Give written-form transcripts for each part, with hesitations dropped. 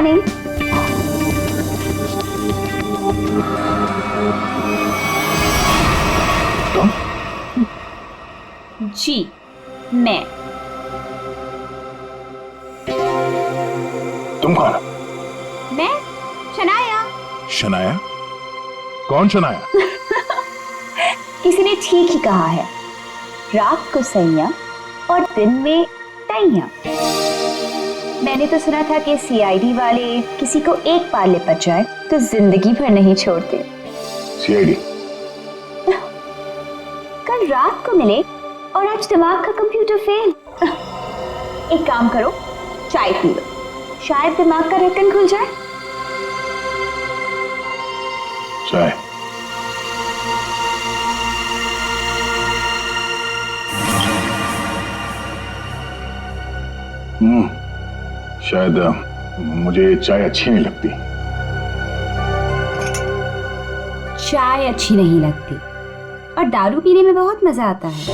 नहीं। तुम? जी मैं। तुम कौन? मैं शनाया। शनाया? कौन शनाया? किसी ने ठीक ही कहा है, रात को सैया और दिन में तैया। मैंने तो सुना था कि सीआईडी वाले किसी को एक बार लिपट जाए तो जिंदगी भर नहीं छोड़ते। सीआईडी? कल रात को मिले और आज दिमाग का कंप्यूटर फेल। एक काम करो, चाय पी लो, शायद दिमाग का ढक्कन खुल जाए। चाय? शायद मुझे चाय अच्छी नहीं लगती। चाय अच्छी नहीं लगती और दारू पीने में बहुत मजा आता है।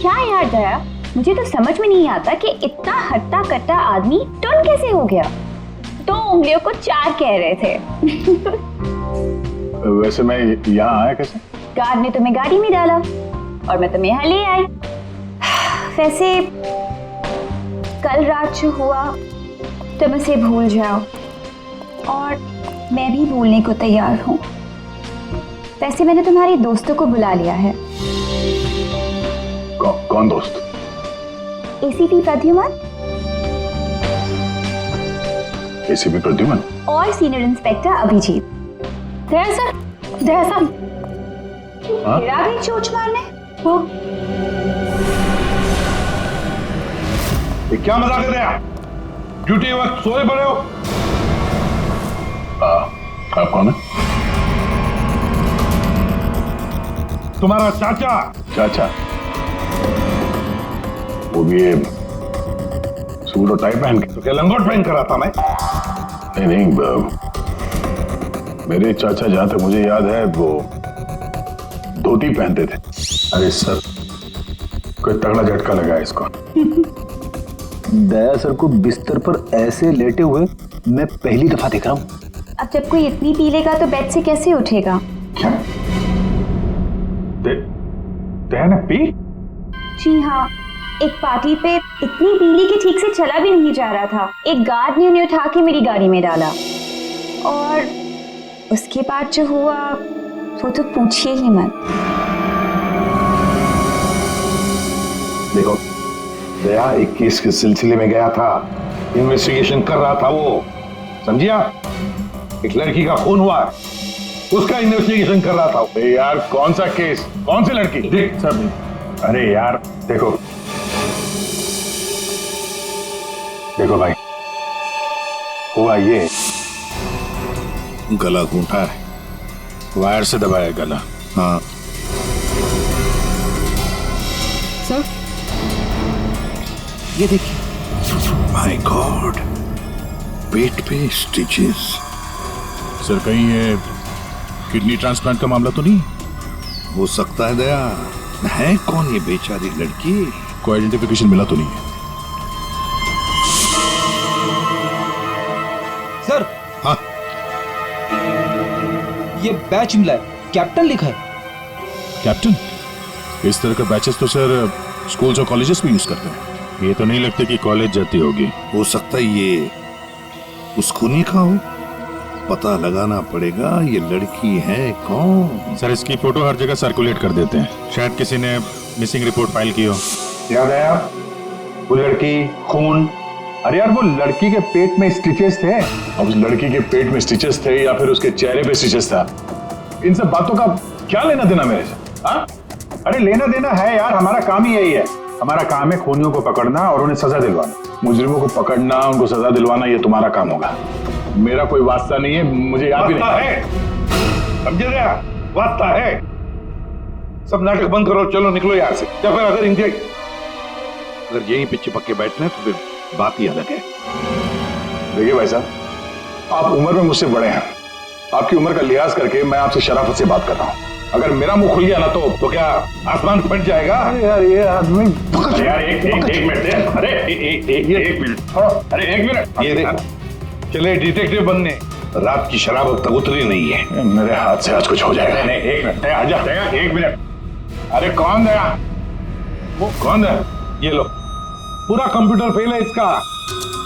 क्या यार दया, मुझे तो समझ में नहीं आता कि इतना हट्टा कट्टा आदमी टुन कैसे हो गया। 2 उंगलियों को 4 कह रहे थे। वैसे मैं यहाँ आया कैसे? गार्ड ने तुम्हें गाड़ी में डाला और मैं तुम्हें यहाँ ले आई। वैसे कल रात जो हुआ तुम उसे भूल जाओ और मैं भी भूलने को तैयार हूँ। वैसे मैंने तुम्हारे दोस्तों को बुला लिया है। कौन दोस्त? एसीपी प्रद्युमन एसीपी प्रद्युमन और सीनियर इंस्पेक्टर अभिजीत। दया सर, दया सर, मेरा भी चोट मारने वो। ये क्या मजाक है दया? ड्यूटी वक्त सोए पड़े हो? आप कौन है? तुम्हारा चाचा। चाचा? वो भी ये सूट और टाई पहन के? तो क्या लंगोट पहन कर आता मैं? नहीं, मेरे चाचा जहां तक मुझे याद है वो धोती पहनते थे। अरे सर, कोई तगड़ा झटका लगा है इसको। दया सर को बिस्तर पर ऐसे लेटे हुए मैं पहली दफा देख रहा हूँ। अब जब कोई इतनी पी लेगा तो बेड से कैसे उठेगा? क्या? दया ने पी? जी हाँ, एक पार्टी पे इतनी पीली कि ठीक से चला भी नहीं जा रहा था। एक गार्ड ने उन्हें उठा के मेरी गाड़ी में डाला और उसके बाद जो हुआ वो तो पूछिए ही मत। देखो दया एक केस के सिलसिले में गया था, इन्वेस्टिगेशन कर रहा था वो, समझिया? एक लड़की का खून हुआ, उसका इन्वेस्टिगेशन कर रहा था। अरे यार कौन सा केस, कौन सी लड़की? देख सब, अरे यार देखो भाई, हुआ ये, गला घूंटा है, वायर से दबाया गला। हाँ सर, ये देखिए। माय गॉड, पेट पे स्टिचेस। सर कहीं ये किडनी ट्रांसप्लांट का मामला तो नहीं? हो सकता है दया। है कौन ये बेचारी लड़की? कोई आइडेंटिफिकेशन मिला तो नहीं है? सर, हाँ, ये बैच मिला है, कैप्टन लिखा है। कैप्टन? इस तरह का बैचेस तो सर स्कूल्स और कॉलेजेस में यूज करते हैं। ये तो नहीं लगता कि कॉलेज जाती होगी। हो सकता है ये उस खूनी का हो। पता लगाना पड़ेगा ये लड़की है कौन। सर इसकी फोटो हर जगह सर्कुलेट कर देते हैं, शायद किसी ने मिसिंग रिपोर्ट फाइल की हो। याद आया वो लड़की, खून। अरे यार वो लड़की के पेट में स्टिचेस थे। अब उस लड़की के पेट में स्टिचेस थे या फिर उसके चेहरे पे स्टिचेस था, इन सब बातों का क्या लेना देना मेरे से? हाँ? अरे लेना देना है यार, हमारा काम ही यही है। हमारा काम है खूनियों को पकड़ना और उन्हें सजा दिलवाना। मुजरिमों को पकड़ना, उनको सजा दिलवाना, ये तुम्हारा काम होगा। मेरा कोई वास्ता नहीं है, मुझे याद भी नहीं है। समझे गया? वास्ता है। सब नाटक बंद करो, चलो निकलो यहाँ से। या फिर अगर यहीं पे चिपक के बैठना है तो फिर बात ही अलग है। देखिए भाई साहब, आप उम्र में मुझसे बड़े हैं, आपकी उम्र का लिहाज करके मैं आपसे शराफत से बात कर रहा हूँ। अगर मेरा मुंह खुल गया ना तो क्या आसमान फट जाएगा? अरे यार ये आदमी, यार एक मिनट दे। अरे एक मिनट, अरे एक मिनट, ये देख चले डिटेक्टिव बनने। रात की शराब अब तक उतरी नहीं है। मेरे हाथ से आज कुछ हो जाएगा। नहीं, एक मिनट, दया, आजा, दया, एक मिनट। अरे कौन दया? वो कौन है? ये लो, पूरा कंप्यूटर फेल है इसका,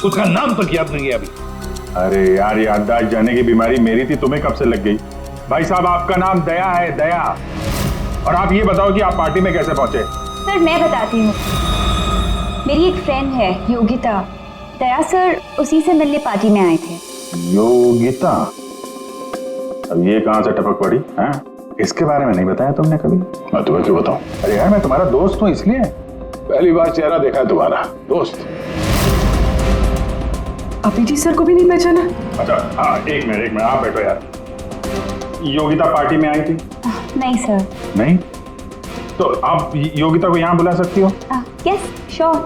उसका नाम तक याद नहीं है अभी। अरे यार, याददाश्त जाने की बीमारी मेरी थी, तुम्हें कब से लग गई? भाई साहब, आपका नाम दया है, दया। और आप ये बताओ कि आप पार्टी में कैसे पहुंचे? सर मैं बताती हूँ। मेरी एक फ्रेंड है योगिता, दया सर उसी से मिलने पार्टी में आए थे। योगिता? अब ये कहां से टपक पड़ी है? इसके बारे में नहीं बताया तुमने कभी? मैं तुम्हें क्यों बताऊं? अरे यार, मैं तुम्हारा दोस्त हूं, इसलिए। पहली बार चेहरा देखा है तुम्हारा दोस्त। अभिजीत सर को भी नहीं पहचाना? अच्छा हाँ, एक मिनट, आप बैठो यार। योगिता पार्टी में आई थी? नहीं सर। नहीं? तो आप योगिता को यहाँ बुला सकती हो? Yes sure.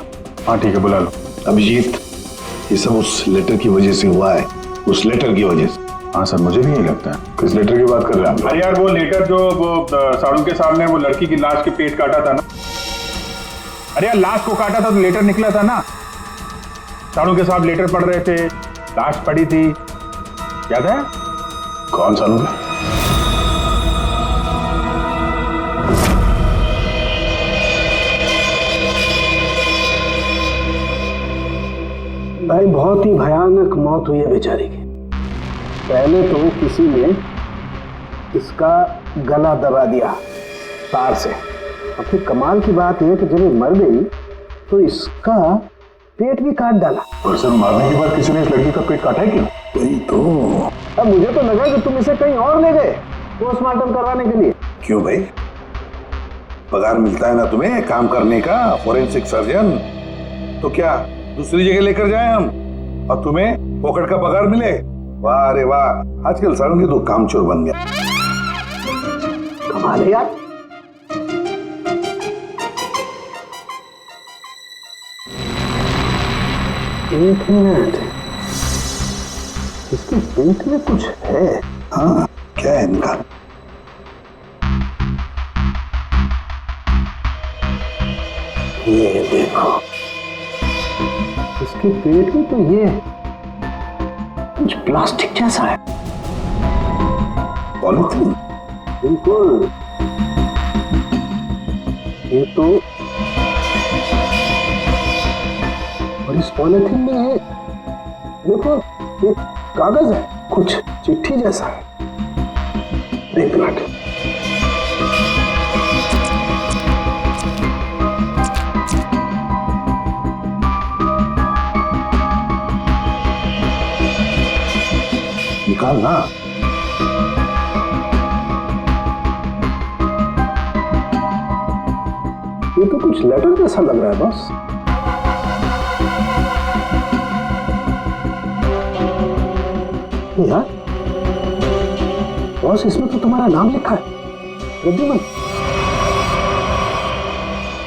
हाँ ठीक है, बुला लो। अभिजीत, ये सब उस लेटर की वजह से हुआ है, उस लेटर की वजह से। हाँ सर, मुझे भी यही लगता है। किस लेटर की बात कर रहे हैं? अरे यार, वो लेटर जो वो साड़ू के सामने वो लड़की की लाश के पेट काटा था ना। अरे यार, लाश को काटा था तो लेटर निकला था ना। साड़ू के साहब लेटर पढ़ रहे थे, लाश पड़ी थी, याद है? कौन साड़ू का? भाई बहुत ही भयानक मौत हुई है बेचारी की। पहले तो किसी ने इसका गला दबा दिया तार से, और फिर कमाल की बात यह कि जब ये मर गई तो इसका पेट भी काट डाला। और सर, मारने के बाद किसी ने इस लड़की का पेट काटा है क्यों? वही तो। अब मुझे तो लगा कि तुम इसे कहीं और ले गए पोस्टमार्टम करवाने के लिए। क्यों भाई, पगार मिलता है ना तुम्हें काम करने का, फोरेंसिक सर्जन। तो क्या दूसरी जगह लेकर जाए हम और तुम्हें पॉकेट का पगार मिले? वाह अरे वाह, आजकल सारुंगी तो कामचोर बन गया। कमाल है यार। एक मिनट, इसके पेट में कुछ है। हाँ, क्या है इनका? ये देखो, इसके पेट में तो ये कुछ प्लास्टिक जैसा है। पॉलीथीन? बिल्कुल। ये तो, और इस पॉलीथीन में ये देखो, एक कागज है, कुछ चिट्ठी जैसा है। एक मिनट, निकाल ना। ये तो कुछ लेटर जैसा लग रहा है बॉस। यार बॉस, इसमें तो तुम्हारा नाम लिखा है, प्रद्युमन।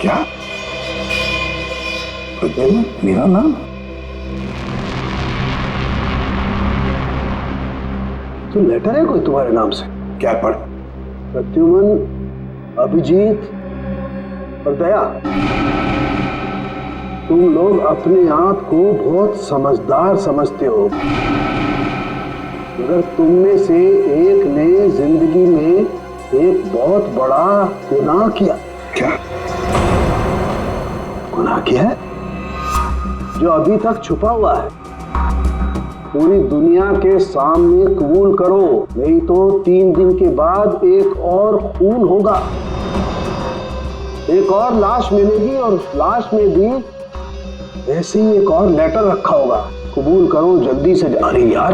क्या? प्रद्युमन मेरा नाम? तो लेटर है कोई तुम्हारे नाम से? क्या पढ़? प्रद्युमन, अभिजीत और दया, तुम लोग अपने आप को बहुत समझदार समझते हो, मगर तुम में से एक ने जिंदगी में एक बहुत बड़ा गुनाह किया। क्या गुनाह किया है जो अभी तक छुपा हुआ है। पूरी दुनिया के सामने कबूल करो, नहीं तो 3 दिन के बाद एक और खून होगा, एक और लाश मिलेगी, और उस लाश में भी ऐसे ही एक और लेटर रखा होगा। कबूल करो जल्दी से। अरे यार,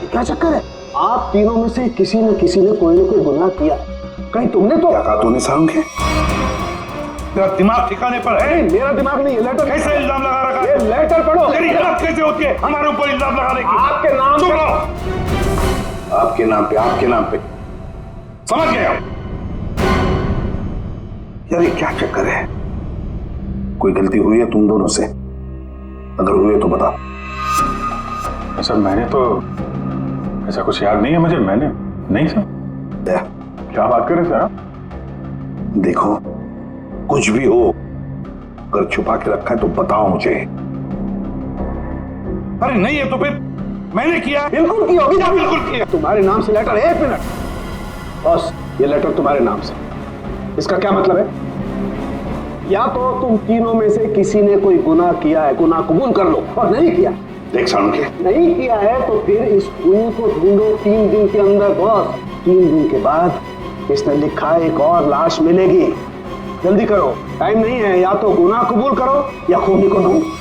ये क्या चक्कर है? आप तीनों में से किसी न किसी ने कोई ना कोई गुनाह किया। कहीं तुमने तो? क्या कहा तूने सारुंगी? तेरा दिमाग ठिकाने पर है? मेरा दिमाग नहीं, ये लेटर। कैसे इल्जाम लगा रखा है? ये लेटर पढ़ो। तेरी हिम्मत कैसे होती है हमारे ऊपर इल्जाम लगाने की? आपके नाम चुप पे। रहो। आपके नाम पे, आपके नाम पे। समझ गए आप? यार ये क्या चक्कर है? कोई गलती हुई है तुम दोनों से? अगर हुई है तो बताओ। सर, मैंने तो ऐसा कुछ याद नहीं है मुझे। मैंने नहीं सर। दया, क्या बात कर रहे सर आप? देखो, कुछ भी हो, अगर छुपा के रखा है तो बताओ मुझे। अरे नहीं है तो फिर मैंने किया। बिल्कुल की होगी ना, बिल्कुल किया। तुम्हारे नाम से लेटर। 1 मिनट बॉस, ये लेटर तुम्हारे नाम से, इसका क्या मतलब है? या तो तुम तीनों में से किसी ने कोई गुनाह किया है, गुनाह कबूल कर लो, और नहीं किया, देख साळुंखे, नहीं किया है तो फिर इस खूनी को ढूंढो 3 दिन के अंदर बॉस। 3 दिन के बाद इसने लिखा एक और लाश मिलेगी। जल्दी करो, टाइम नहीं है। या तो गुनाह कबूल करो या खूनी को ढूंढो।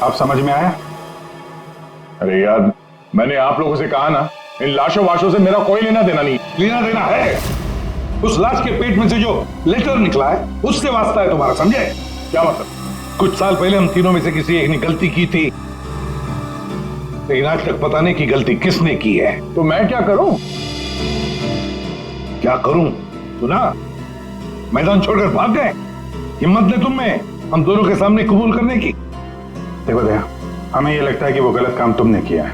आप समझ में आया? अरे यार, मैंने आप लोगों से कहा ना, इन लाशों वाशों से मेरा कोई लेना देना नहीं। लेना देना है उस लाश के पेट में से जो लेटर निकला है, उससे वास्ता है तुम्हारा, समझे? क्या मतलब? कुछ साल पहले हम तीनों में से किसी एक ने गलती की थी, लेकिन आज तक पता नहीं कि गलती किसने की है। तो मैं क्या करूं? क्या करूं? सुना, मैदान छोड़कर भाग गए। हिम्मत ने तुम में हम दोनों के सामने कबूल करने की। देखो दया, हमें ये लगता है कि वो गलत काम तुमने किया है।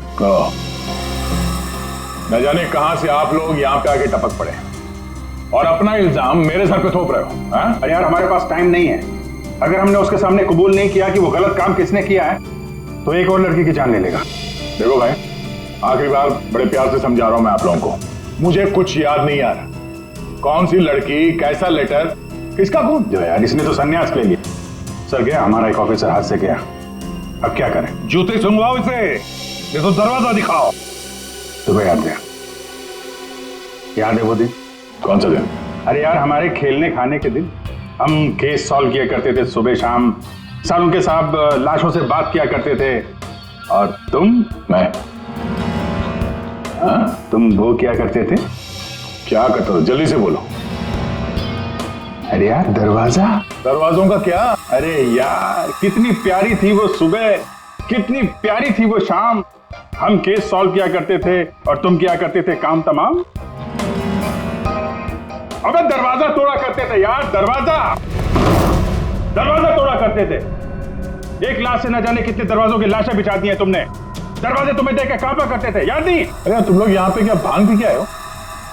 न जाने कहां से आप लोग यहां पे आके टपक पड़े और अपना इल्जाम मेरे सर पे थोप रहे हो। हाँ? अरे यार, हमारे पास टाइम नहीं है। अगर हमने उसके सामने कबूल नहीं किया कि वो गलत काम किसने किया है, तो एक और लड़की की जान ले लेगा। देखो भाई, आखिरी बार बड़े प्यार से समझा रहा हूं मैं आप लोगों को, मुझे कुछ याद नहीं आ रहा। कौन सी लड़की, कैसा लेटर, किसका खून? जो यार, इसने तो संन्यास ले लिया। सर गया, हमारा एक ऑफिसर हाथ से गया। अब क्या करें? जूते सुंघवाओ इसे, ये तो दरवाजा दिखाओ। तुम्हें याद है? याद है वो दिन? कौन सा दिन? अरे यार, हमारे खेलने खाने के दिन हम केस सॉल्व किया करते थे सुबह शाम। साळुंखे साहब लाशों से बात किया करते थे, और मैं तुम वो क्या करते थे? क्या करता था? जल्दी से बोलो। अरे यार, दरवाजा। दरवाजों का क्या? अरे यार, कितनी प्यारी थी वो सुबह, कितनी प्यारी थी वो शाम। हम केस सॉल्व किया करते थे और तुम क्या करते थे? काम तमाम। अबे दरवाजा तोड़ा करते थे यार, दरवाजा तोड़ा करते थे। एक लाश से न जाने कितने दरवाजों की लाशें बिछा दी हैं तुमने। दरवाजे तुम्हें देख के कांपा करते थे, याद नहीं? अरे तुम लोग यहाँ पे क्या भांग पी के आए हो?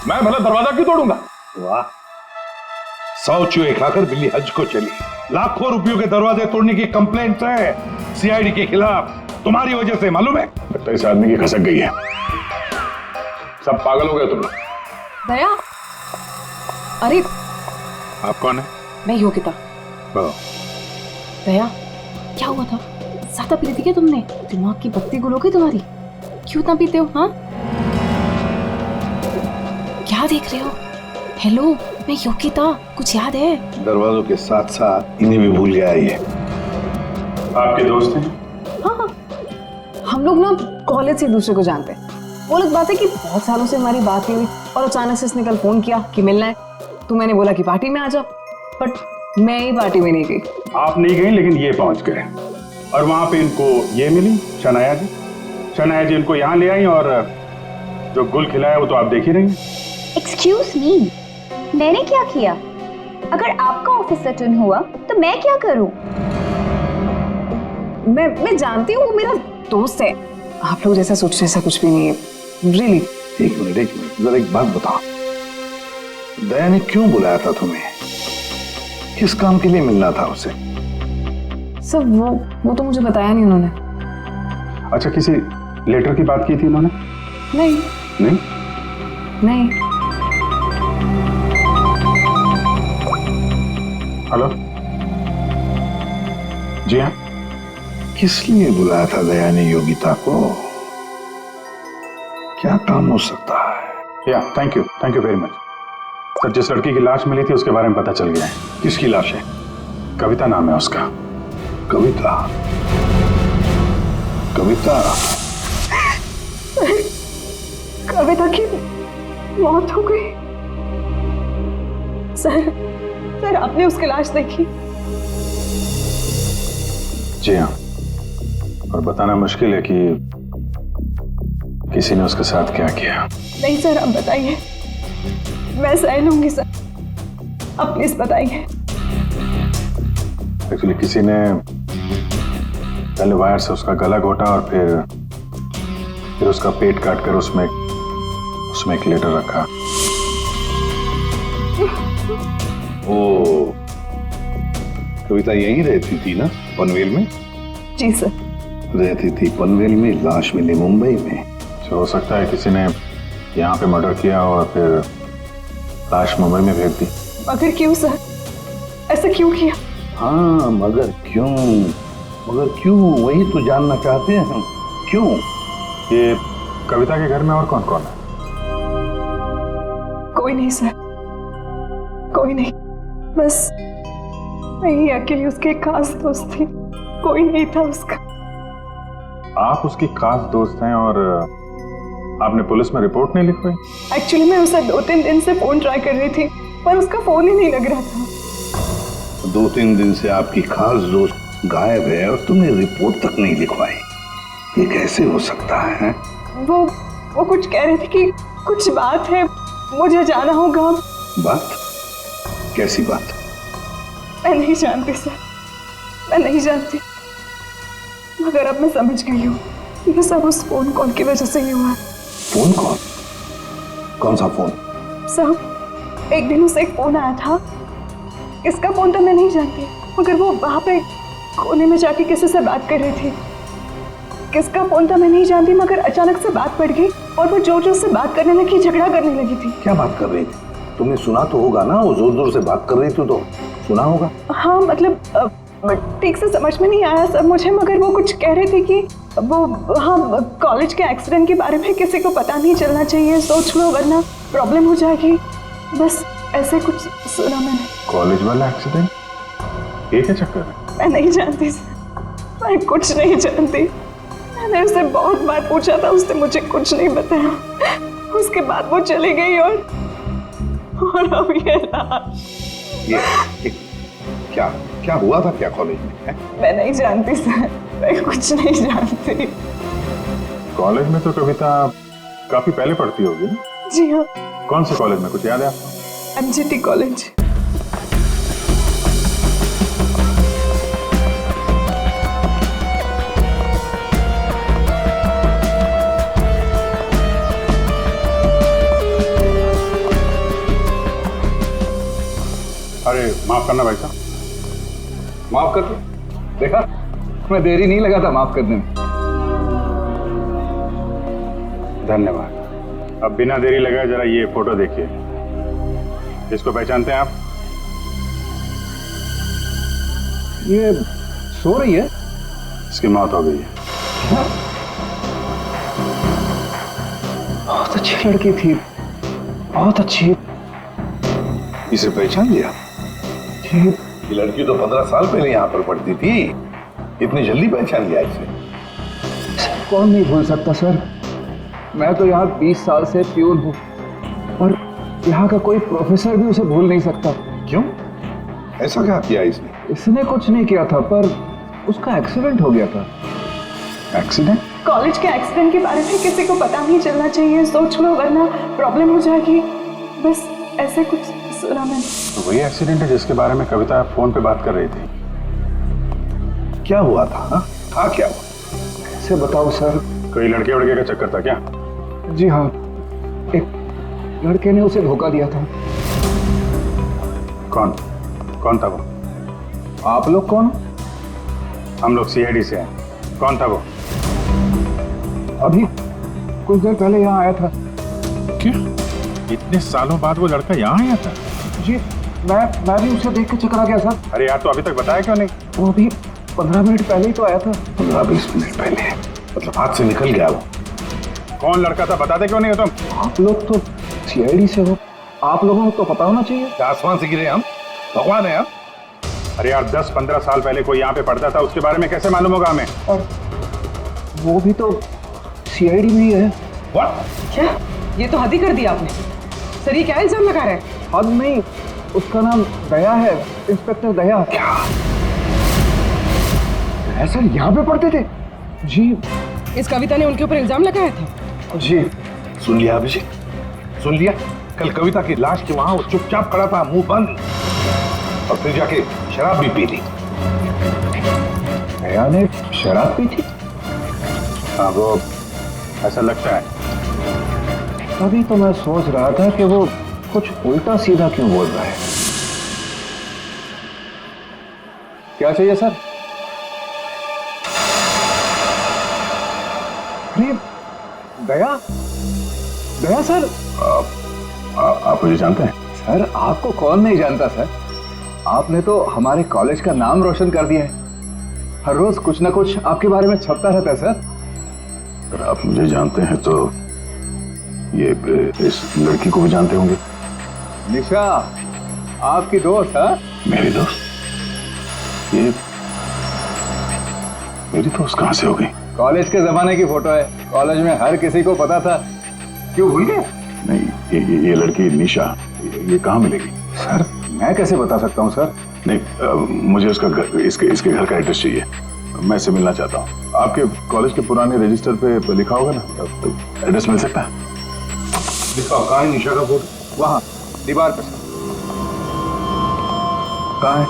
मैं भला दरवाजा क्यों तोड़ूंगा? वाह, 100 चूहे खाकर बिल्ली हज को चली। लाखों रुपयों के दरवाजे तोड़ने की कंप्लेंट है सीआईडी के खिलाफ, तुम्हारी वजह से, मालूम है? लगता है इस आदमी की खसक गई है। सब पागल हो गए तुम लोग। दया, अरे आप कौन है? मैं योगिता। दया, क्या हुआ था? ज्यादा पी ली थी क्या तुमने? दिमाग की बत्ती गुल हो गई तुम्हारी? क्यों इतना पीते हो? हाँ, क्या देख रहे हो? हेलो, मैं योगिता, कुछ याद है? दरवाजों के साथ साथ इन्हें भी भूल गया ये। आपके दोस्त हैं? हाँ, हम लोग ना कॉलेज से एक दूसरे को जानते हैं। वो लोग बात है कि बहुत सालों से हमारी बात नहीं हुई और अचानक से इसने कल फोन किया कि मिलना है, तो मैंने बोला कि पार्टी में आ जाओ, बट मैं ही पार्टी में नहीं गई। आप नहीं गई, लेकिन ये पहुंच गए और वहां पे इनको ये मिली, शनाया जी। शनाया जी इनको यहाँ ले आई और जो गुल खिलाया वो तो आप देख ही रही हैं। एक्सक्यूज मी, मैंने क्या किया? अगर आपका ऑफिसर टर्न हुआ तो मैं क्या करूं? मैं जानती हूँ, वो मेरा दोस्त है। आप लोग जैसा सोचते ऐसा कुछ भी नहीं है, रियली। एक मिनट, जरा एक बात बताओ, दया ने क्यों बुलाया था तुम्हें? किस काम के लिए मिलना था उसे? सर वो तो मुझे बताया नहीं उन्होंने। अच्छा, किसी लेटर की बात की थी उन्होंने? नहीं नहीं? नहीं। हेलो जी हाँ। किस लिए बुलाया था दया ने योगिता को? क्या काम हो सकता है? या thank you very much sir. जिस लड़की की लाश मिली थी उसके बारे में पता चल गया है। किसकी लाश है? कविता नाम है उसका। कविता? कविता? कविता की मौत हो गई। सर आपने उसकी लाश देखी? जी हाँ, और बताना मुश्किल है कि किसी ने उसके साथ क्या किया। नहीं सर, अब बताइए, मैं सह लूंगी सर, अब प्लीज बताइए। एक्चुअली किसी ने पहले वायर से उसका गला घोटा और फिर उसका पेट काटकर उसमें एक लेटर रखा। ओ, कविता यहीं रहती थी ना, पनवेल में? जी सर। रहती थी पनवेल में, लाश मिली मुंबई में। तो हो सकता है किसी ने यहाँ पे मर्डर किया और फिर लाश मुंबई में भेज दी। मगर क्यों सर, ऐसा क्यों किया? हाँ, मगर क्यों, वही तो जानना चाहते हैं हम। क्यों? ये कविता के घर में और कौन कौन है? कोई नहीं सर, कोई नहीं, बस मैं ही अकेली उसके खास दोस्त थी, कोई नहीं था उसका। आप उसकी खास दोस्त हैं और आपने पुलिस में रिपोर्ट नहीं लिखवाई? एक्चुअली मैं उसे 2-3 दिन से फोन ट्राई कर रही थी, पर उसका फोन ही नहीं लग रहा था। 2-3 दिन से आपकी खास दोस्त गायब है और तुमने रिपोर्ट तक नहीं लिखवाई, ये कैसे हो सकता है? वो कुछ कह रहे थे कि कुछ बात है, मुझे जाना होगा। बात? कैसी बात? मैं नहीं जानती सर, मैं नहीं जानती, मगर अब मैं समझ गई हूँ ये सब उस फोन कॉल की वजह से ही हुआ है। Phone call? कौन सा फोन? सर, एक दिन उसे एक फोन आया था, इसका फोन तो मैं नहीं जानती, मगर वो वहां पे कोने में जाके किसी से बात कर रही थी। किसका फोन था मैं नहीं जानती, मगर अचानक से बात पड़ गई और वो जोर जोर से बात करने लगी, झगड़ा करने लगी थी। क्या बात कर रही थी? तुमने सुना तो होगा ना, वो जोर जोर से बात कर रही थी तो सुना होगा। हाँ, मतलब ठीक से समझ में नहीं आया सर मुझे, मगर वो कुछ कह रहे थे कि वो हाँ कॉलेज के एक्सीडेंट के बारे में किसी को पता नहीं चलना चाहिए, सोच लो वरना प्रॉब्लम हो जाएगी, बस ऐसे कुछ सुना मैंने। कॉलेज वाला एक्सीडेंट? ये क्या चक्कर है? मैं नहीं जानती सर, मैं कुछ नहीं जानती। मैंने उससे बहुत बार पूछा था, उसने मुझे कुछ नहीं बताया। उसके बाद वो चली गई और अब ये क्या हुआ था क्या कॉलेज में है? मैं नहीं जानती सर, मैं कुछ नहीं जानती। कॉलेज में तो कविता काफी पहले पढ़ती होगी ना? जी हाँ। कौन से कॉलेज में, कुछ याद है आपको? MGT college. अरे माफ करना भाई साहब। माफ कर दो। देखा, मैं देरी नहीं लगा था माफ करने में। धन्यवाद। अब बिना देरी लगाए जरा ये फोटो देखिए। इसको पहचानते हैं आप? ये सो रही है? इसकी मौत हो गई है। बहुत अच्छी लड़की थी, बहुत अच्छी। इसे पहचान लिया? ये लड़की तो 15 साल पहले यहाँ पर पढ़ती थी, इतनी जल्दी पहचान लिया इसे? कौन नहीं भूल सकता सर, मैं तो यहाँ 20 साल से प्यून हूँ और यहाँ का कोई प्रोफेसर भी उसे भूल नहीं सकता। क्यों? ऐसा क्या किया इसने? इसने कुछ नहीं किया था, पर उसका एक्सीडेंट हो गया था। एक्सीडेंट? कॉलेज के एक्सीडेंट के बारे में किसी को पता नहीं चलना चाहिए, सोच लो वरना प्रॉब्लम हो जाएगी, बस ऐसे कुछ सुना मैंने। तो वही एक्सीडेंट है जिसके बारे में कविता फोन पे बात कर रही थी। क्या हुआ था? हा? था क्या हुआ? कैसे बताओ सर? कोई लड़के वड़के का चक्कर था क्या? जी हाँ, एक लड़के ने उसे धोखा दिया था। कौन था वो? आप लोग कौन? हम लोग CID से हैं। कौन था वो? अभी कुछ देर पहले यहाँ आया था। क्या? इतने सालों बाद वो लड़का यहाँ आया था? जी, मैं भी उसे देख के चकरा गया सर। अरे यार, तो अभी तक बताया क्यों नहीं? वो अभी 15 मिनट पहले ही तो आया था। 15-20 मिनट पहले? मतलब हाथ से निकल गया वो? कौन लड़का था बताते क्यों नहीं हो तुम? आप लोग तो CID से हो, आप लोगों को तो पता होना चाहिए। आसमान से गिरे हम? भगवान है हम? अरे यार, 10-15 साल पहले कोई यहाँ पे पढ़ता था, उसके बारे में कैसे मालूम होगा हमें? और वो भी तो CID में ही है। What? क्या? ये तो हद ही कर दिया आपने सर, ये क्या इल्जाम लगा रहे हैं? हद नहीं, उसका नाम दया है, इंस्पेक्टर दया। क्या? दया सर यहाँ पे पढ़ते थे? जी। इस कविता ने उनके ऊपर इल्जाम लगाया था? जी। सुन लिया अभिषेक, सुन लिया? कल कविता की लाश के वहां वो चुपचाप खड़ा था, मुंह बंद, और फिर जाके शराब भी पी ली। दया ने शराब पी थी? हाँ, वो ऐसा लगता है। अभी तो मैं सोच रहा था कि वो कुछ उल्टा सीधा क्यों बोल रहा है। क्या चाहिए सर? दया, दया सर। आप मुझे जानते हैं? सर आपको कौन नहीं जानता सर, आपने तो हमारे कॉलेज का नाम रोशन कर दिया है। हर रोज कुछ ना कुछ आपके बारे में छपता रहता है सर। अगर आप मुझे जानते हैं तो ये इस लड़की को भी जानते होंगे। निशा आपकी दोस्त है? मेरी दोस्त? ये मेरी दोस्त कहां से हो गई? कॉलेज के जमाने की फोटो है, कॉलेज में हर किसी को पता था। क्यों भूल गए? नहीं, ये लड़की निशा, ये कहाँ मिलेगी? सर मैं कैसे बता सकता हूँ सर? नहीं, मुझे उसका घर, इसके घर का एड्रेस चाहिए। मैं इससे मिलना चाहता हूँ। आपके कॉलेज के पुराने रजिस्टर पे लिखा होगा ना, तो एड्रेस मिल सकता है? दिखाओ, कहाँ है निशा का फोटो? वहाँ दीवार पे सर। कहाँ है?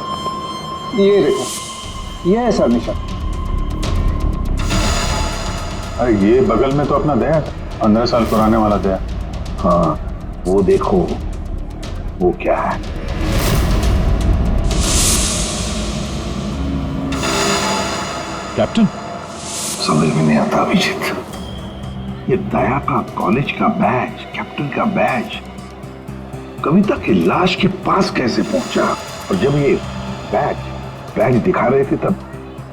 ये देखो, ये है सर निशा। अरे ये बगल में तो अपना दया था, 15 साल पुराने वाला दया। हाँ, वो देखो, वो क्या है? कैप्टन, समझ में नहीं आता अभिजीत। ये दया का कॉलेज का बैज, कैप्टन का बैज कविता की लाश के पास कैसे पहुंचा? और जब ये बैज दिखा रहे थे तब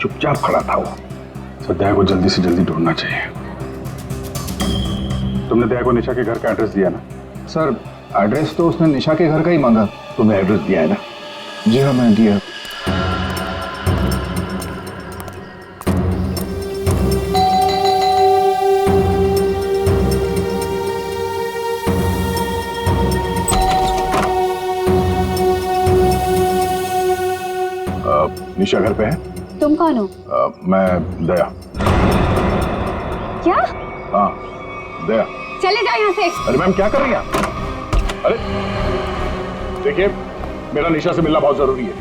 चुपचाप खड़ा था वो। सर दया को जल्दी से जल्दी ढूंढना चाहिए। तुमने दया को निशा के घर का एड्रेस दिया ना? सर एड्रेस तो उसने निशा के घर का ही मांगा। तुमने एड्रेस दिया है ना? जी हाँ मैंने दिया। निशा घर पे है? तुम कौन हो? मैं दया। क्या? हाँ दया। चले जाओ यहाँ से। अरे मैम क्या कर रही हैं आप? अरे देखिए, मेरा निशा से मिलना बहुत जरूरी है।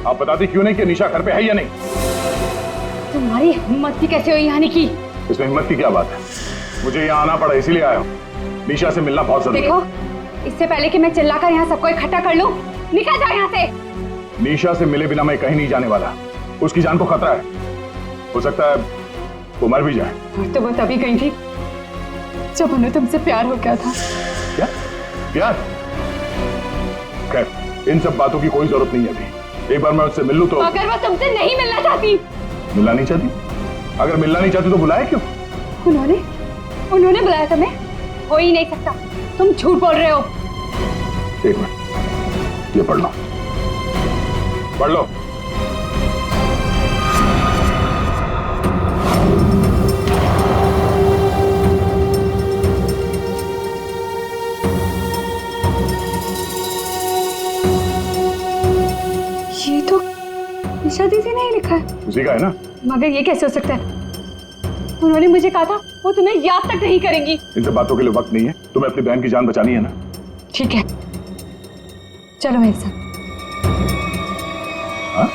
आप बताती क्यों नहीं कि निशा घर पे है या नहीं? तुम्हारी हिम्मत की कैसे हुई यहाँ की? इसमें हिम्मत की क्या बात है? मुझे यहाँ आना पड़ा इसीलिए आया हूँ। निशा से मिलना बहुत जरूरी है। देखो, इससे पहले कि मैं चिल्लाकर यहाँ सबको इकट्ठा कर लूँ, निकल जाओ यहाँ से। निशा से मिले बिना मैं कहीं नहीं जाने वाला। उसकी जान को खतरा है, हो सकता है वो मर भी जाए। और तो वो तभी गई थी जब उन्हें तुमसे प्यार हो गया था। क्या प्यार? खैर, इन सब बातों की कोई जरूरत नहीं है अभी। एक बार मैं उससे मिल लूं तो। अगर वो तुमसे नहीं मिलना चाहती? मिलना नहीं चाहती? अगर मिलना नहीं चाहती तो बुलाया क्यों? उन्होंने बुलाया तुम्हें? हो ही नहीं सकता, तुम झूठ बोल रहे हो। एक मिनट, ये पढ़ लो, पढ़ लो। ये तो निशा दीदी ने ही लिखा है। उसी का है ना? मगर ये कैसे हो सकता है? उन्होंने मुझे कहा था वो तुम्हें याद तक नहीं करेंगी। इन सब बातों के लिए वक्त नहीं है। तुम्हें अपनी बहन की जान बचानी है ना? ठीक है, चलो मेरे साथ। हाँ?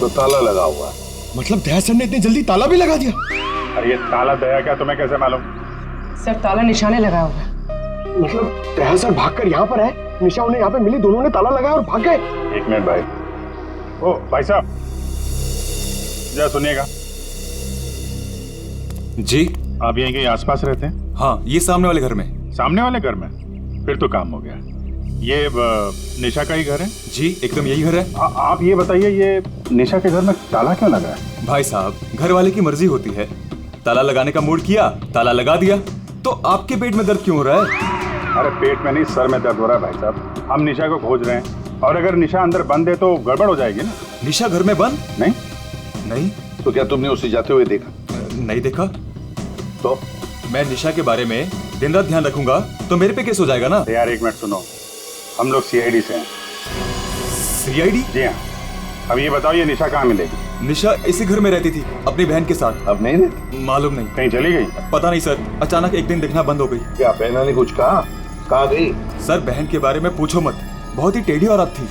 तो ताला लगा हुआ है। मतलब दया सर ने इतनी जल्दी ताला भी लगा दिया? अरे ये ताला दया क्या, तुम्हें कैसे मालूम? सर ताला निशा ने लगाया होगा। मतलब दया सर भागकर यहाँ पर है, निशा उन्हें यहाँ पे मिली, दोनों ने ताला लगाया और भाग गए। एक मिनट भाई। ओ भाई साहब, जरा सुनिएगा। जी आप यहीं के आसपास रहते हैं? हाँ, ये सामने वाले घर में। सामने वाले घर में? फिर तो काम हो गया। ये निशा का ही घर है? जी एकदम यही घर है। आप ये बताइए, ये निशा के घर में ताला क्यों लगा है? भाई साहब, घर वाले की मर्जी होती है। ताला लगाने का मूड किया, ताला लगा दिया। तो आपके पेट में दर्द क्यों हो रहा है? अरे पेट में नहीं, सर में दर्द हो रहा है भाई साहब। हम निशा को खोज रहे हैं और अगर निशा अंदर बंद है तो गड़बड़ हो जाएगी ना। निशा घर में बंद? नहीं नहीं। तो क्या तुमने उसे जाते हुए देखा? नहीं देखा। तो मैं निशा के बारे में दिन रात ध्यान रखूंगा तो मेरे पे केस हो जाएगा ना। यार एक मिनट सुनो, हम लोग सीआईडी से हैं। सीआईडी? जी हाँ। अब ये बताओ, ये निशा कहाँ मिलेगी? निशा इसी घर में रहती थी अपनी बहन के साथ। अब नहीं रहती? मालूम नहीं, कहीं चली गई? पता नहीं सर, अचानक एक दिन दिखना बंद हो गई। क्या बहना ने कुछ कहा? कहाँ गई? सर बहन के बारे में पूछो मत, बहुत ही टेढ़ी औरत थी।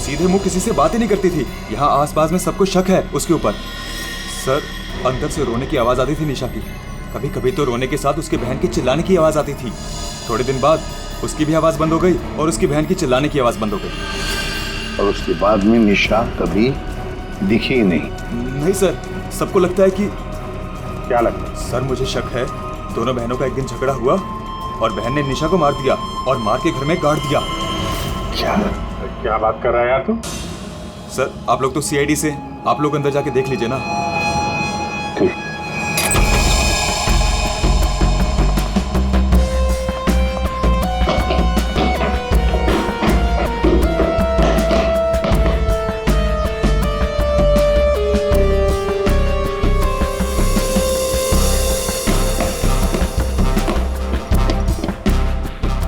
सीधे मुंह किसी से बात ही नहीं करती थी। यहाँ आसपास में सबको शक है उसके ऊपर। सर अंदर से रोने की आवाज आती थी निशा की। कभी कभी तो रोने के साथ उसके बहन के चिल्लाने की आवाज आती थी। थोड़े दिन बाद उसकी भी आवाज बंद हो गई और उसकी बहन की चिल्लाने की आवाज बंद हो गई। और उसके बाद में निशा कभी दिखी ही नहीं। नहीं सर, सबको लगता है कि क्या लगता है? सर मुझे शक है दोनों बहनों का एक दिन झगड़ा हुआ और बहन ने निशा को मार दिया और मार के घर में गाड़ दिया। क्या बात कर रहा है यार तू? सर आप लोग तो सीआईडी से, आप लोग अंदर जाके देख लीजिए ना। ठीक।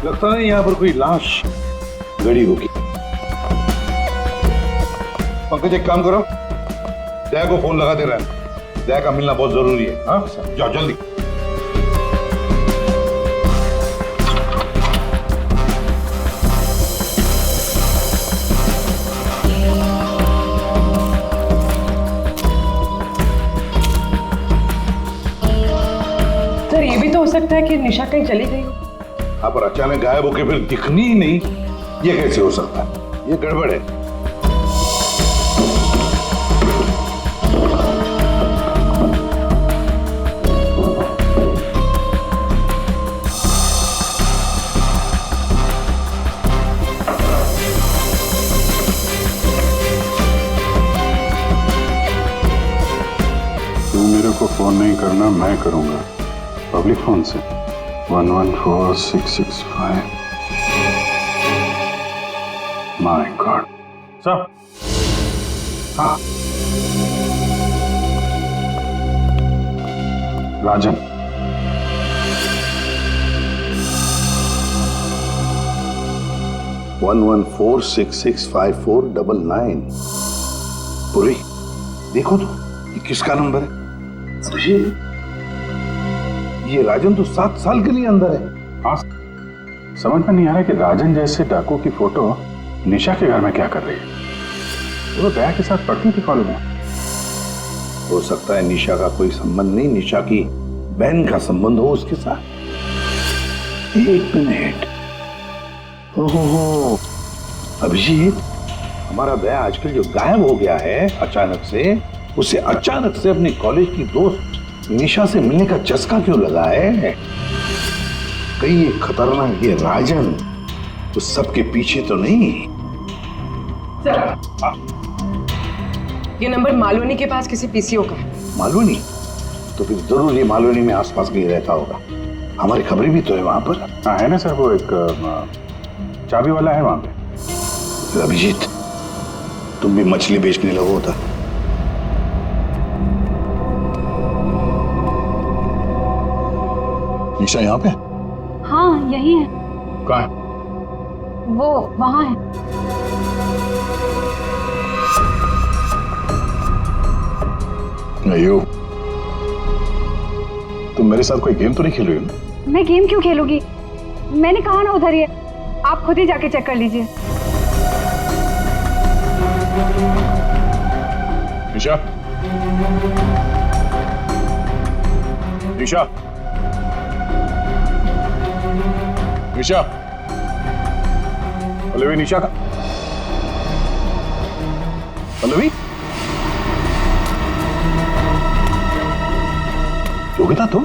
लगता है यहाँ पर कोई लाश गड़ी होगी। पंकज एक काम करो, दया को फोन लगा दे रहा है। दया का मिलना बहुत जरूरी है। हाँ जाओ जल्दी। सर ये भी तो हो सकता है कि निशा कहीं चली गई हो। हाँ पर अचानक गायब होके फिर दिखनी ही नहीं, ये कैसे हो सकता है? ये गड़बड़ है। तू मेरे को फोन नहीं करना, मैं करूंगा पब्लिक फोन से। 114665। My God. सर हाँ राजन, वन 114665499। पूरी देखो तो ये किसका नंबर है? ये राजन तो 7 साल के लिए अंदर है। हाँ समझ में नहीं आ रहा कि राजन जैसे डाकू की फोटो निशा के घर में क्या कर रही है। वो दया के साथ पढ़ती थी कॉलेज में। हो सकता है निशा का कोई संबंध नहीं, निशा की बहन का संबंध हो उसके साथ। एक मिनट। ओहो अभिजीत, हमारा दया आजकल जो गायब हो गया है अचानक से, उसे अचानक से अपने कॉलेज की दोस्त निशा से मिलने का चस्का क्यों लगा है? कहीं ये खतरनाक ये राजन उस सब के पीछे तो नहीं? ये नंबर मालवनी के पास किसी पीसीओ का है। मालवनी? तो फिर जरूर ये मालवनी में आसपास कहीं रहता होगा। हमारी खबरें भी तो है वहां पर। हाँ है ना सर, वो एक चाबी वाला है वहां पे। अभिजीत तुम भी मछली बेचने लगो होता। निशा यहाँ पे? हाँ यही है। कहाँ है? वो वहां है। अयो, तुम मेरे साथ कोई गेम तो नहीं खेल रही हो ना? मैं गेम क्यों खेलूंगी? मैंने कहा ना उधर ही है, आप खुद ही जाके चेक कर लीजिए। निशा, निशा, निशा, पल्लवी, निशा का पल्लवी, योगिता तुम?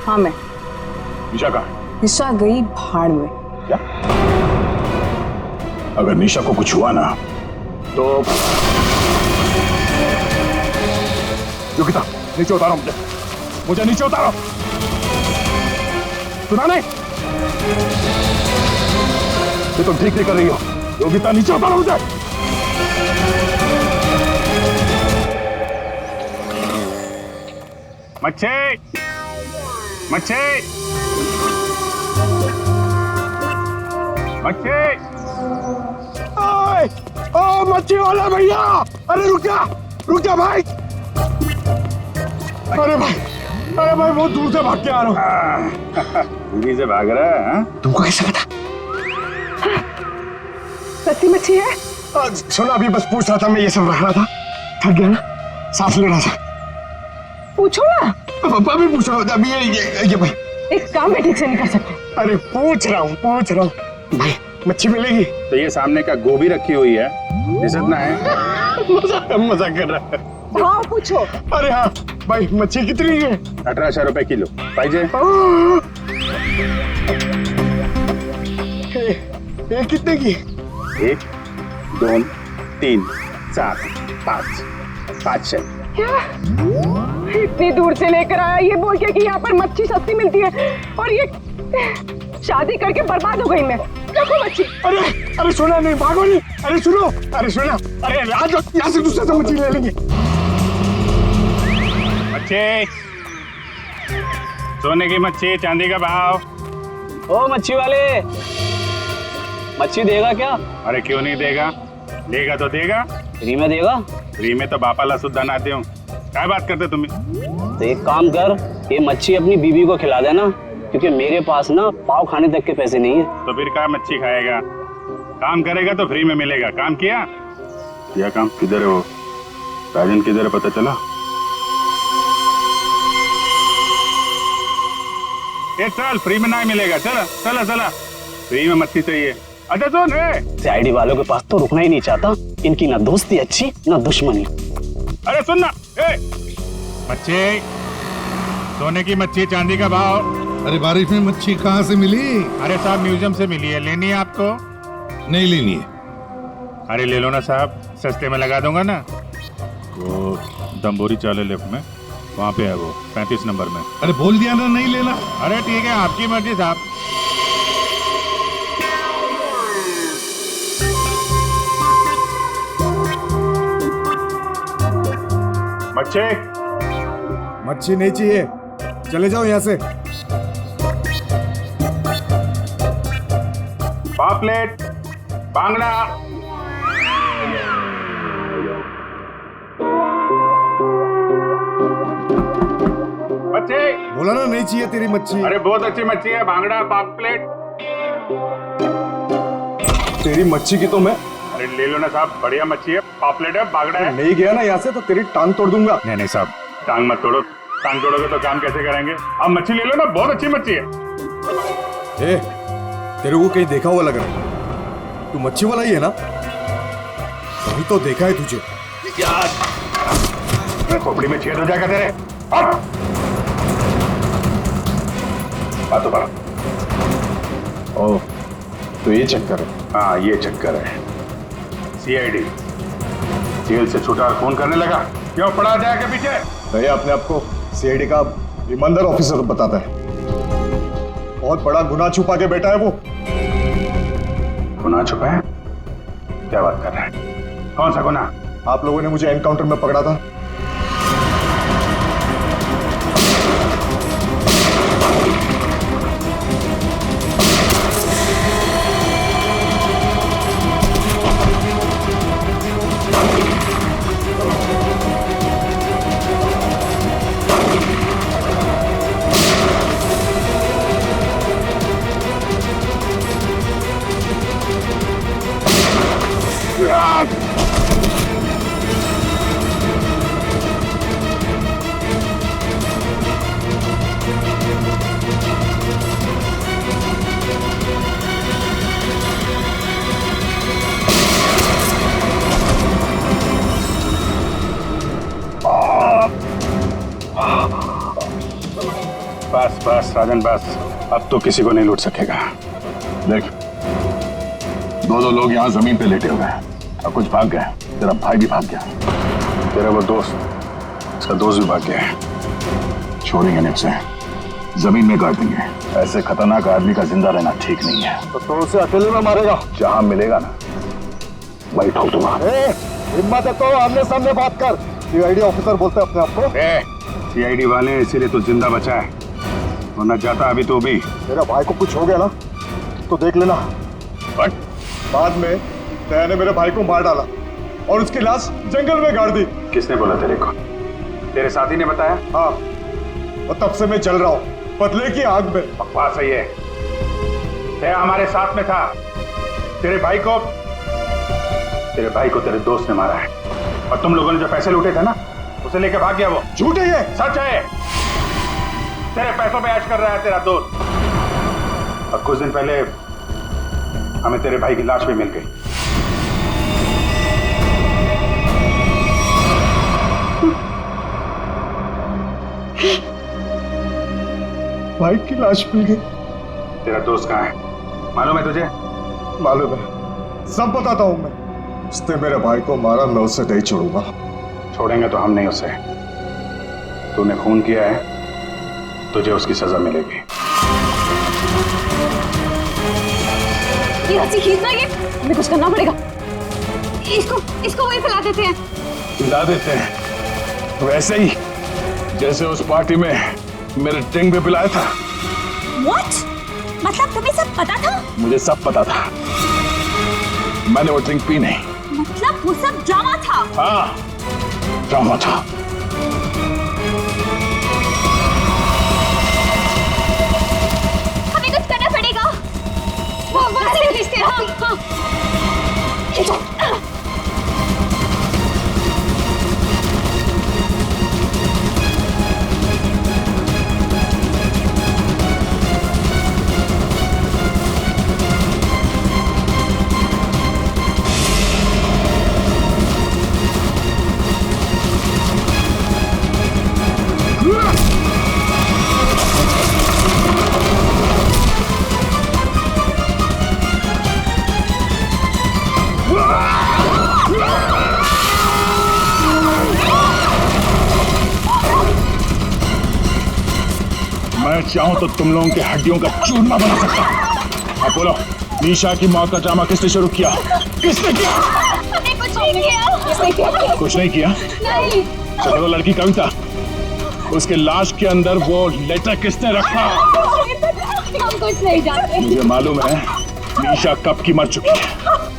हाँ मैं। निशा कहाँ है? निशा गई भाड़ में। क्या? अगर निशा को कुछ हुआ ना तो योगिता नीचे उतारो, मुझे नीचे उतारो। सुना नहीं? ये तुम ठीक नहीं कर रही हो। योगिता नीचे उतारो मुझे। मच्छी, मच्छी, मच्छी, ओ मच्छी वाला भैया, अरे रुक जा भाई। अरे भाई बहुत दूर से भाग के आ रहा हूँ। दूरी से भाग रहा है? हाँ? तुमको कैसे पता? सच्ची मच्छी है? सुना, अभी बस पूछ रहा था, मैं ये सब रख रहा था, थक गया ना, सांस ले रहा था। पूछो ना। अभी पूछा अभी ये भाई। एक काम भी ठीक से नहीं कर सकते। अरे पूछ रहा हूँ भाई, मच्छी मिलेगी? तो ये सामने का गोभी रखी हुई है, इज्जत ना है। मजाक कर रहा है। हाँ पूछो। अरे हाँ भाई, मच्छी कितनी है? 1800 रुपए किलो पाहिजे। ये कितने की? 1 2 3 4 5 500। क्या इतनी दूर से लेकर आया ये बोल के कि यहाँ पर मच्छी सस्ती मिलती है, और ये शादी करके बर्बाद हो गई मैं। देखो मच्छी। अरे सुना नहीं, भागो नहीं। अरे सुनो, अरे सुना, अरे आज यहाँ से दूसरे से मच्छी ले लेंगे। मच्छी, सोने की मच्छी, चांदी का भाव। ओ मच्छी वाले, मच्छी देगा क्या? अरे क्यों नहीं देगा, देगा तो देगा। फ्री में देगा? फ्री में तो बापाला सुद्धा ना दूं। क्या बात करते तुम? तो एक काम कर, ये मच्छी अपनी बीवी को खिला देना, क्योंकि मेरे पास ना पाव खाने तक के पैसे नहीं है। तो फिर क्या मच्छी खाएगा? काम करेगा तो फ्री में मिलेगा। काम किया काम? किधर है वो राजन, किधर है पता चला? ये चल, फ्री में नहीं मिलेगा। चला चला चला, फ्री में मच्छी चाहिए। अच्छा सुन, सीआईडी वालों के पास तो रुकना ही नहीं चाहता। इनकी ना दोस्ती अच्छी ना दुश्मनी। अरे सुन ना, मच्छी, सोने की मच्छी, चांदी का भाव। अरे बारिश में मच्छी कहाँ से मिली? अरे साहब म्यूजियम से मिली है, लेनी है आपको? नहीं लेनी है। अरे ले लो ना साहब, सस्ते में लगा दूंगा ना। वो दम्बोरी चाले लेफ्ट में, वहाँ पे है वो 35 नंबर में। अरे बोल दिया ना नहीं लेना। अरे ठीक है, आपकी मर्जी साहब। मच्छी नहीं चाहिए, चले जाओ यहाँ से। पापलेट, बांगड़ा। मच्छी बोला ना नहीं चाहिए तेरी मच्छी। अरे बहुत अच्छी मच्छी है, बांगड़ा, पापलेट। तेरी मच्छी की तो मैं अरे ले लो ना साहब, बढ़िया मच्छी है, पापलेट है, बांगड़ा है। नहीं गया ना यहाँ से तो तेरी टांग तोड़ दूंगा। नहीं नहीं साहब, टांग मत तोड़ो। टांग तोड़ोगे तो काम कैसे करेंगे? अब मच्छी ले लो ना, बहुत अच्छी मच्छी है। ए, तेरे को कहीं देखा हुआ लग रहा है। तू मच्छी वाला ही है ना? कहीं तो देखा है तुझे। खोपड़ी में छेद हो जाएगा तेरे। बातों पर। ओह, तो ये चक्कर है। हाँ ये चक्कर है। सीआईडी जेल से छूटा और फोन करने लगा, क्यों पड़ा जाएगा पीछे? भैया अपने आप को सीआईडी का ईमानदार ऑफिसर बताता है। बहुत बड़ा गुनाह छुपा के बैठा है वो। गुनाह छुपा है? क्या बात कर रहा है? कौन सा गुनाह? आप लोगों ने मुझे एनकाउंटर में पकड़ा था। बस बस राजन बस, अब तो किसी को नहीं लूट सकेगा। देख, दो लोग यहाँ जमीन पे लेटे हुए हैं और कुछ भाग गए। तेरा भाई भी भाग गया, तेरा वो दोस्त, इसका दोस्त भी भाग गया है। छोड़ेंगे नहीं उसे, जमीन में गाड़ देंगे। ऐसे खतरनाक आदमी का जिंदा रहना ठीक नहीं है। तो उसे अकेले में मारेगा? जहां मिलेगा ना वही ठोक दूंगा। हिम्मत है तो आमने सामने बात कर। सीआईडी ऑफिसर बोलते हैं अपने आप को। सीआईडी वाले इसीलिए तो जिंदा बचा है, वरना जाता अभी तो भी। मेरा भाई को कुछ हो गया ना तो देख लेना। बाद में दया ने मेरे भाई को मार डाला और उसकी लाश जंगल में गाड़ दी। किसने बोला तेरे को? तेरे साथी ने बताया? हाँ, और तब से मैं चल रहा हूँ बदले की आग में। बकवास है ये। दया हमारे साथ में था। तेरे भाई को तेरे दोस्त ने मारा है, और तुम लोगों ने जो पैसे लूटे थे ना, उसे लेके भाग गया वो। झूठ है ये। सच है। तेरे पैसों पे ऐश कर रहा है तेरा दोस्त। और कुछ दिन पहले हमें तेरे भाई की लाश भी मिल गई। भाई की लाश मिल गई? तेरा दोस्त कहाँ है मालूम है तुझे? मालूम है, सब बताता हूं मैं। उसने मेरे भाई को मारा, मैं उससे नहीं छोड़ूंगा। छोड़ेंगे तो हम नहीं उसे। तूने खून किया है, तुझे उसकी सजा मिलेगी। ये रस्सी खींचना, ये हमें कुछ करना पड़ेगा। इसको वहीं फैला देते हैं। पिला देते हैं वैसे ही जैसे उस पार्टी में मेरे ड्रिंक पे पिलाया था। What? मतलब तुम्हें सब पता था? मुझे सब पता था, मैंने वो ड्रिंक पी नहीं। मतलब वो सब ड्रामा था? हाँ, ड्रामा था। हमें कुछ करना पड़ेगा। हाँ। मैं चाहूं तो तुम लोगों के हड्डियों का चूरमा बना सकता हूं। अब बोलो, निशा की मौत का ड्रामा किसने शुरू किया? किसने किया? हमने कुछ नहीं किया। कुछ नहीं किया? नहीं। चलो वो लड़की कविता, उसके लाश के अंदर वो लेटर किसने रखा? हम कुछ नहीं जानते। मुझे मालूम है निशा कब की मर चुकी है।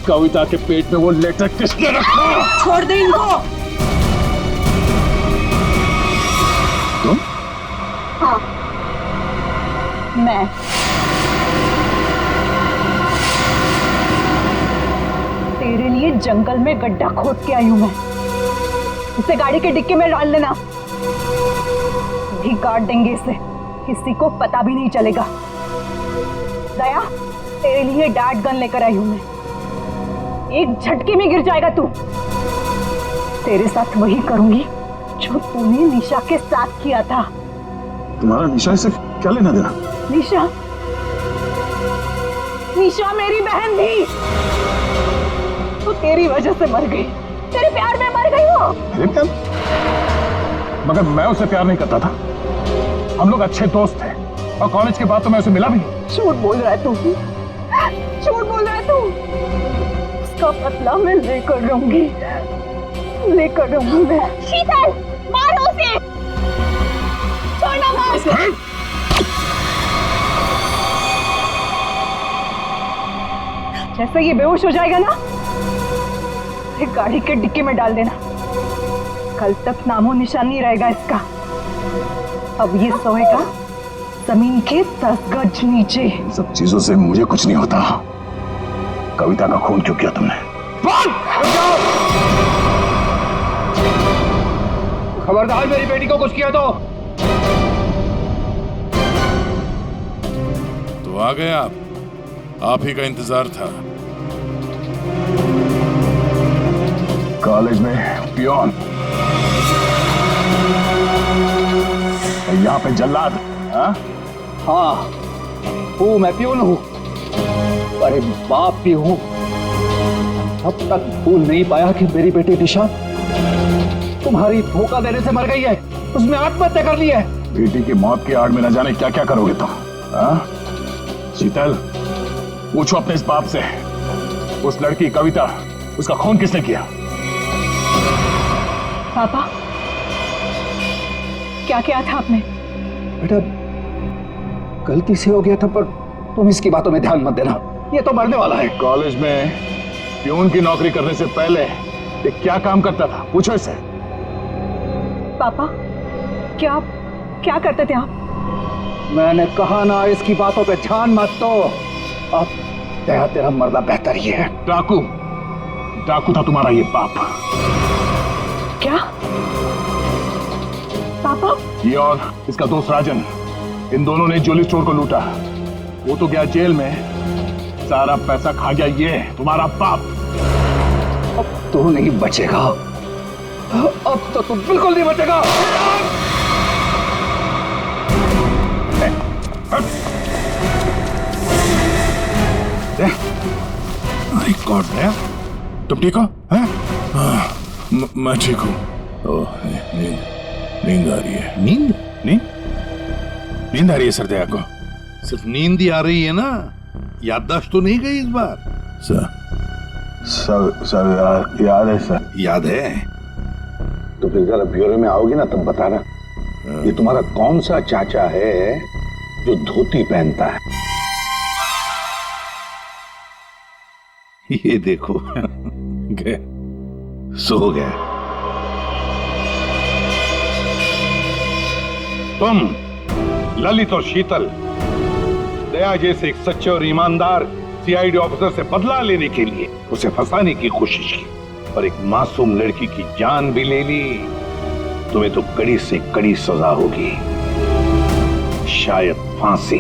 कविता के पेट में वो लेटर किसने रखा? छोड़ दे इनको। तुम? हाँ, मैं। तेरे लिए जंगल में गड्ढा खोद के आई हूं मैं। इसे गाड़ी के डिक्की में डाल देना, भी काट देंगे इसे, किसी को पता भी नहीं चलेगा। दया, तेरे लिए डैड गन लेकर आई हूं मैं। एक झटके में गिर जाएगा तू। तेरे साथ वही करूंगी जो तूने निशा के साथ किया था। तुम्हारा निशा से क्या लेना देना? निशा मेरी बहन थी, तो तेरी वजह से मर गई। तेरे प्यार में मर गई वो। मेरे प्यार? मगर मैं उससे प्यार नहीं करता था। हम लोग अच्छे दोस्त थे और कॉलेज के बाद तो मैं उसे मिला भी नहीं। झूठ बोल रहा है तू, झूठ बोल रहा है तू। उसका बदला मैं लेकर रहूंगी मैं। शीतल, मारो उसे। छोड़ना मत। जैसे ये बेहोश हो जाएगा ना, इसे गाड़ी के डिक्की में डाल देना। कल तक नामो निशान नहीं रहेगा इसका। अब ये सोएगा जमीन के 10 गज नीचे। सब चीजों से मुझे कुछ नहीं होता। कविता का खून क्यों किया तुमने? खबरदार, मेरी बेटी को कुछ किया तो आ गए आप ही का इंतजार था। कॉलेज में पियोन, यहाँ पे जल्लाद। हाँ, हूँ मैं, प्यून हूँ, अरे बाप भी हूँ। अब तक भूल नहीं पाया कि मेरी बेटी निशा तुम्हारी धोखा देने से मर गई है। उसने आत्महत्या कर ली है। बेटी की मौत की आड़ में न जाने क्या क्या करोगे तुम? शीतल, पूछो अपने इस बाप से, उस लड़की कविता, उसका खून किसने किया? पापा, क्या किया था आपने? बेटा, गलती से हो गया था, पर तुम इसकी बातों में ध्यान मत देना। ये तो मरने वाला है। कॉलेज में प्यून की नौकरी करने से पहले ये क्या काम करता था? पूछो इसे। पापा, क्या करते थे आप? मैंने कहा ना, इसकी बातों पे ध्यान मत दो। अब तेरा मरना बेहतर ही है। डाकू था तुम्हारा ये बाप। क्या? पापा? ये और इसका दोस्त राजन इन दोनों ने ज्वेलरी स्टोर को लूटा, वो तो गया जेल में, सारा पैसा खा गया ये तुम्हारा बाप। अब तू नहीं बचेगा, अब तो तू बिल्कुल नहीं बचेगा। माय गॉड, दया तुम ठीक हो? हैं? मैं ठीक हूँ। ओह, नींद आ रही है। नींद नींद आ रही है सर दया को? सिर्फ नींद ही आ रही है ना, याददाश्त तो नहीं गई इस बार? सर याद है सर। याद है? तो फिर जरा ब्यूरो में आओगे ना तब बताना, ये तुम्हारा कौन सा चाचा है जो धोती पहनता है? ये देखो गए, सो गए। तुम ललित और शीतल दया जैसे एक सच्चे और ईमानदार सीआईडी ऑफिसर से बदला लेने के लिए उसे फंसाने की कोशिश की और एक मासूम लड़की की जान भी ले ली। तुम्हें तो कड़ी से कड़ी सजा होगी, शायद फांसी।